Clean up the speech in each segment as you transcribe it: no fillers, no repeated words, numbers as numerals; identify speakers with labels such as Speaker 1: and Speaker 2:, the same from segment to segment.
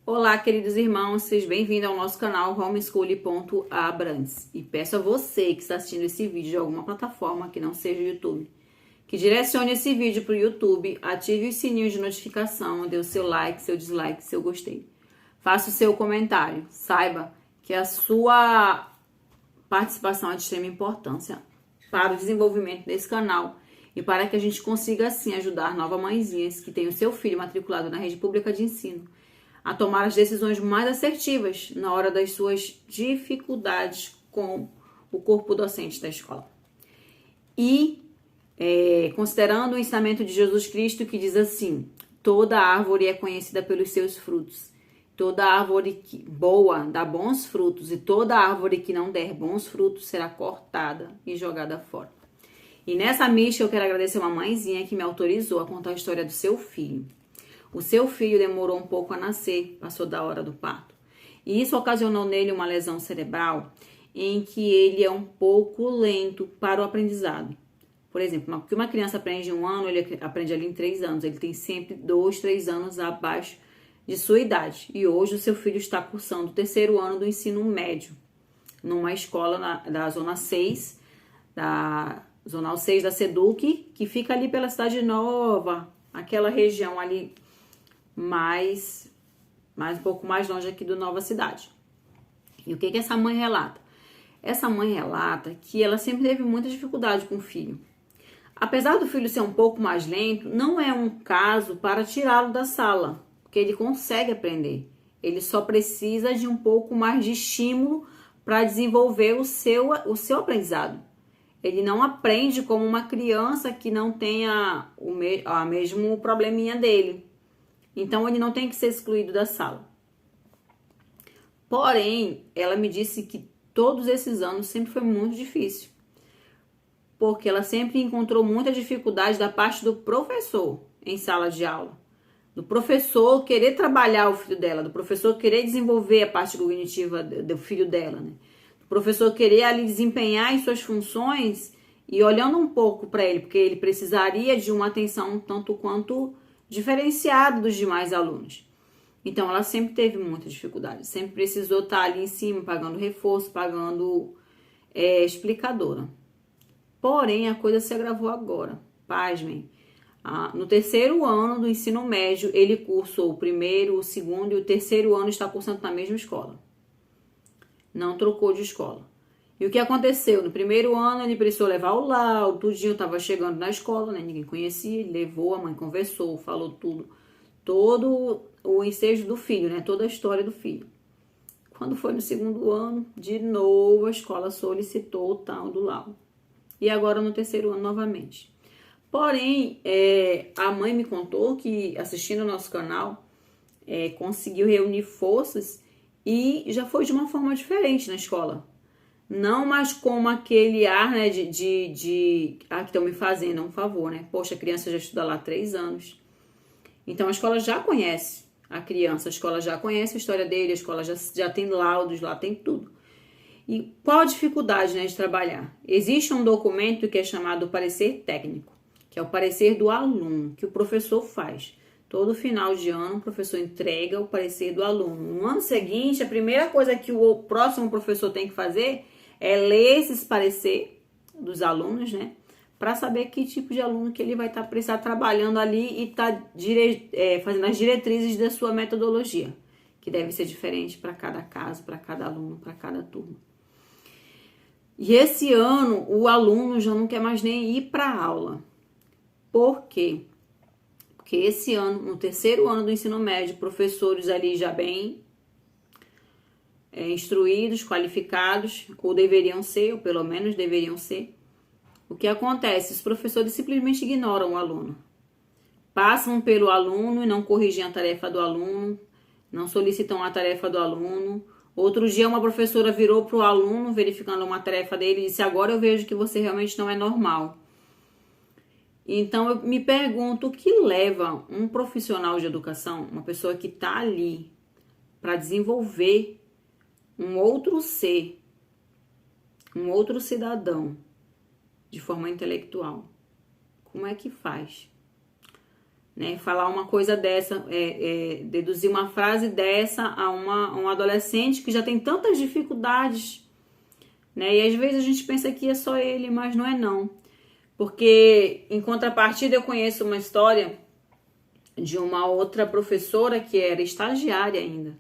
Speaker 1: Olá, queridos irmãos, sejam bem-vindos ao nosso canal Homeschool.abrantes. E peço a você que está assistindo esse vídeo de alguma plataforma que não seja o YouTube, que direcione esse vídeo para o YouTube, ative os sininhos de notificação, dê o seu like, seu dislike, seu gostei. Faça o seu comentário. Saiba que a sua participação é de extrema importância para o desenvolvimento desse canal e para que a gente consiga, assim, ajudar novas mãezinhas que têm o seu filho matriculado na rede pública de ensino a tomar as decisões mais assertivas na hora das suas dificuldades com o corpo docente da escola. E considerando o ensinamento de Jesus Cristo que diz assim: toda árvore é conhecida pelos seus frutos. Toda árvore boa dá bons frutos e toda árvore que não der bons frutos será cortada e jogada fora. E nessa mística eu quero agradecer uma mãezinha que me autorizou a contar a história do seu filho. O seu filho demorou um pouco a nascer, passou da hora do parto. E isso ocasionou nele uma lesão cerebral em que ele é um pouco lento para o aprendizado. Por exemplo, que uma criança aprende em 1 ano, ele aprende ali em 3 anos. Ele tem sempre 2, 3 anos abaixo de sua idade. E hoje o seu filho está cursando o 3º ano do ensino médio, numa escola da Zona 6, da Zonal 6 da SEDUC, que fica ali pela Cidade Nova, aquela região ali mais um pouco mais longe aqui do Nova Cidade. E o que essa mãe relata? Essa mãe relata que ela sempre teve muita dificuldade com o filho. Apesar do filho ser um pouco mais lento, não é um caso para tirá-lo da sala, porque ele consegue aprender. Ele só precisa de um pouco mais de estímulo para desenvolver o seu aprendizado. Ele não aprende como uma criança que não tenha o mesmo probleminha dele. Então, ele não tem que ser excluído da sala. Porém, ela me disse que todos esses anos sempre foi muito difícil. Porque ela sempre encontrou muita dificuldade da parte do professor em sala de aula. Do professor querer trabalhar o filho dela, do professor querer desenvolver a parte cognitiva do filho dela, né? Do professor querer ali desempenhar em suas funções e olhando um pouco para ele, porque ele precisaria de uma atenção tanto quanto diferenciado dos demais alunos. Então, ela sempre teve muita dificuldade, sempre precisou estar ali em cima, pagando reforço, pagando explicadora. Porém, a coisa se agravou agora. Pasmem. No 3º ano do ensino médio, ele cursou o 1º, o 2º e o 3º ano está cursando na mesma escola. Não trocou de escola. E o que aconteceu? No 1º ano, ele precisou levar o laudo, tudinho, estava chegando na escola, né? Ninguém conhecia, ele levou, a mãe conversou, falou tudo, todo o ensejo do filho, né? Toda a história do filho. Quando foi no 2º ano, de novo a escola solicitou o tal do laudo. E agora no 3º ano novamente. Porém, a mãe me contou que, assistindo ao nosso canal, conseguiu reunir forças e já foi de uma forma diferente na escola. Não mais como aquele ar, né, que estão me fazendo um favor, né? Poxa, a criança já estuda lá há 3 anos. Então, a escola já conhece a criança, a escola já conhece a história dele, a escola já tem laudos, lá tem tudo. E qual a dificuldade, né, de trabalhar? Existe um documento que é chamado parecer técnico, que é o parecer do aluno, que o professor faz. Todo final de ano, o professor entrega o parecer do aluno. No ano seguinte, a primeira coisa que o próximo professor tem que fazer é ler esses parecer dos alunos, né? Para saber que tipo de aluno que ele vai precisar trabalhando ali e fazendo as diretrizes da sua metodologia, que deve ser diferente para cada caso, para cada aluno, para cada turma. E esse ano, o aluno já não quer mais nem ir para a aula. Por quê? Porque esse ano, no 3º ano do ensino médio, professores ali já bem instruídos, qualificados, ou deveriam ser, ou pelo menos deveriam ser. O que acontece? Os professores simplesmente ignoram o aluno. Passam pelo aluno e não corrigem a tarefa do aluno, não solicitam a tarefa do aluno. Outro dia uma professora virou para o aluno, verificando uma tarefa dele, e disse: agora eu vejo que você realmente não é normal. Então, eu me pergunto o que leva um profissional de educação, uma pessoa que está ali para desenvolver um outro ser, um outro cidadão, de forma intelectual. Como é que faz? né? Falar uma coisa dessa, deduzir uma frase dessa a um adolescente que já tem tantas dificuldades, né? E às vezes a gente pensa que é só ele, mas não é não. Porque, em contrapartida, eu conheço uma história de uma outra professora que era estagiária ainda,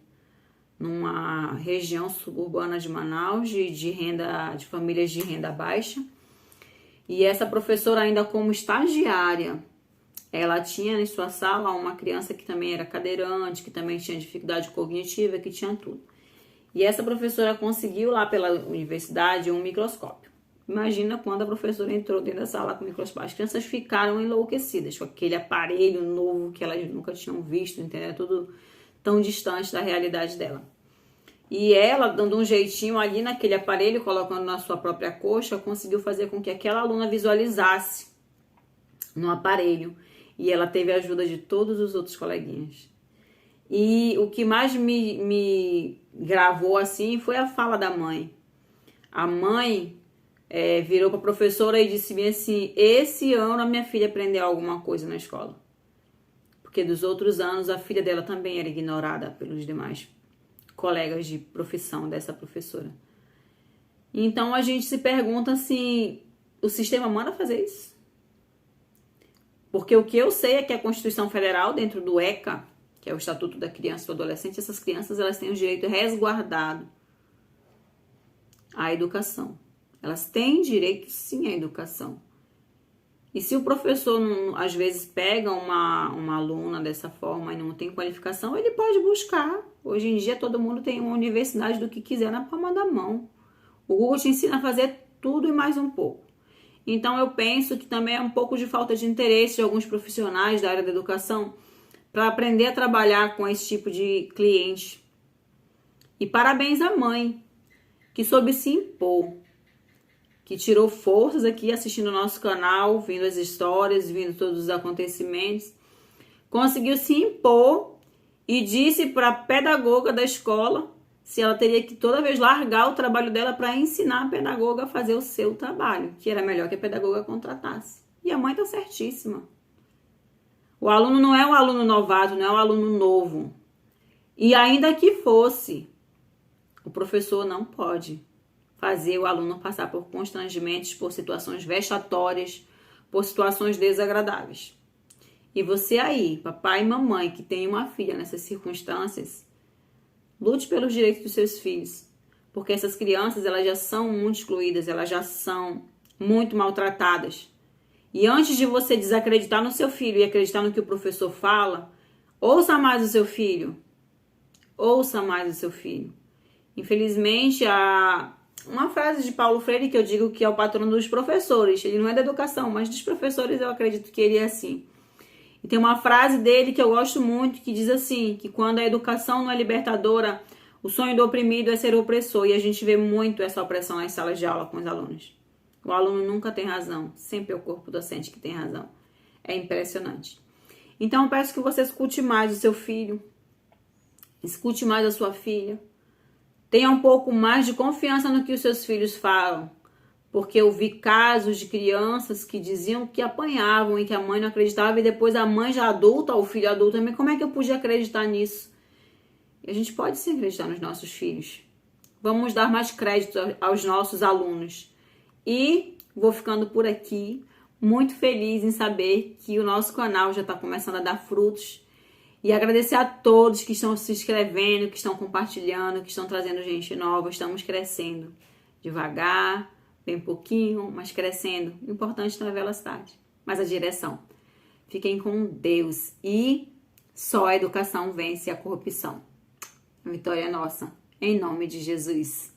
Speaker 1: numa região suburbana de Manaus, de famílias de renda baixa. E essa professora, ainda como estagiária, ela tinha em sua sala uma criança que também era cadeirante, que também tinha dificuldade cognitiva, que tinha tudo. E essa professora conseguiu lá pela universidade um microscópio. Imagina quando a professora entrou dentro da sala com o microscópio. As crianças ficaram enlouquecidas com aquele aparelho novo que elas nunca tinham visto, entendeu? Tudo tão distante da realidade dela. E ela, dando um jeitinho ali naquele aparelho, colocando na sua própria coxa, conseguiu fazer com que aquela aluna visualizasse no aparelho. E ela teve a ajuda de todos os outros coleguinhas. E o que mais me gravou assim foi a fala da mãe. A mãe virou para a professora e disse bem assim: esse ano a minha filha aprendeu alguma coisa na escola. Porque dos outros anos a filha dela também era ignorada pelos demais colegas de profissão dessa professora. Então a gente se pergunta assim, o sistema manda fazer isso? Porque o que eu sei é que a Constituição Federal, dentro do ECA, que é o Estatuto da Criança e do Adolescente, essas crianças elas têm o direito resguardado à educação. Elas têm direito sim à educação. E se o professor, às vezes, pega uma aluna dessa forma e não tem qualificação, ele pode buscar. Hoje em dia, todo mundo tem uma universidade do que quiser na palma da mão. O Google te ensina a fazer tudo e mais um pouco. Então, eu penso que também é um pouco de falta de interesse de alguns profissionais da área da educação para aprender a trabalhar com esse tipo de cliente. E parabéns à mãe, que soube se impor, que tirou forças aqui assistindo o nosso canal, vendo as histórias, vendo todos os acontecimentos, conseguiu se impor e disse para a pedagoga da escola se ela teria que toda vez largar o trabalho dela para ensinar a pedagoga a fazer o seu trabalho, que era melhor que a pedagoga contratasse. E a mãe tá certíssima. O aluno não é um aluno novato, não é um aluno novo. E ainda que fosse, o professor não pode fazer o aluno passar por constrangimentos, por situações vexatórias, por situações desagradáveis. E você aí, papai e mamãe, que tem uma filha nessas circunstâncias, lute pelos direitos dos seus filhos, porque essas crianças elas já são muito excluídas, elas já são muito maltratadas. E antes de você desacreditar no seu filho e acreditar no que o professor fala, ouça mais o seu filho. Ouça mais o seu filho. Infelizmente, uma frase de Paulo Freire que eu digo que é o patrono dos professores. Ele não é da educação, mas dos professores eu acredito que ele é assim. E tem uma frase dele que eu gosto muito, que diz assim, que quando a educação não é libertadora, o sonho do oprimido é ser opressor. E a gente vê muito essa opressão nas salas de aula com os alunos. O aluno nunca tem razão, sempre é o corpo docente que tem razão. É impressionante. Então eu peço que você escute mais o seu filho, escute mais a sua filha. Tenha um pouco mais de confiança no que os seus filhos falam. Porque eu vi casos de crianças que diziam que apanhavam e que a mãe não acreditava. E depois a mãe já adulta, o filho adulto também. Como é que eu podia acreditar nisso? E a gente pode sim acreditar nos nossos filhos. Vamos dar mais crédito aos nossos alunos. E vou ficando por aqui. Muito feliz em saber que o nosso canal já está começando a dar frutos. E agradecer a todos que estão se inscrevendo, que estão compartilhando, que estão trazendo gente nova. Estamos crescendo devagar, bem pouquinho, mas crescendo. O importante não é a velocidade, mas a direção. Fiquem com Deus e só a educação vence a corrupção. A vitória é nossa, em nome de Jesus.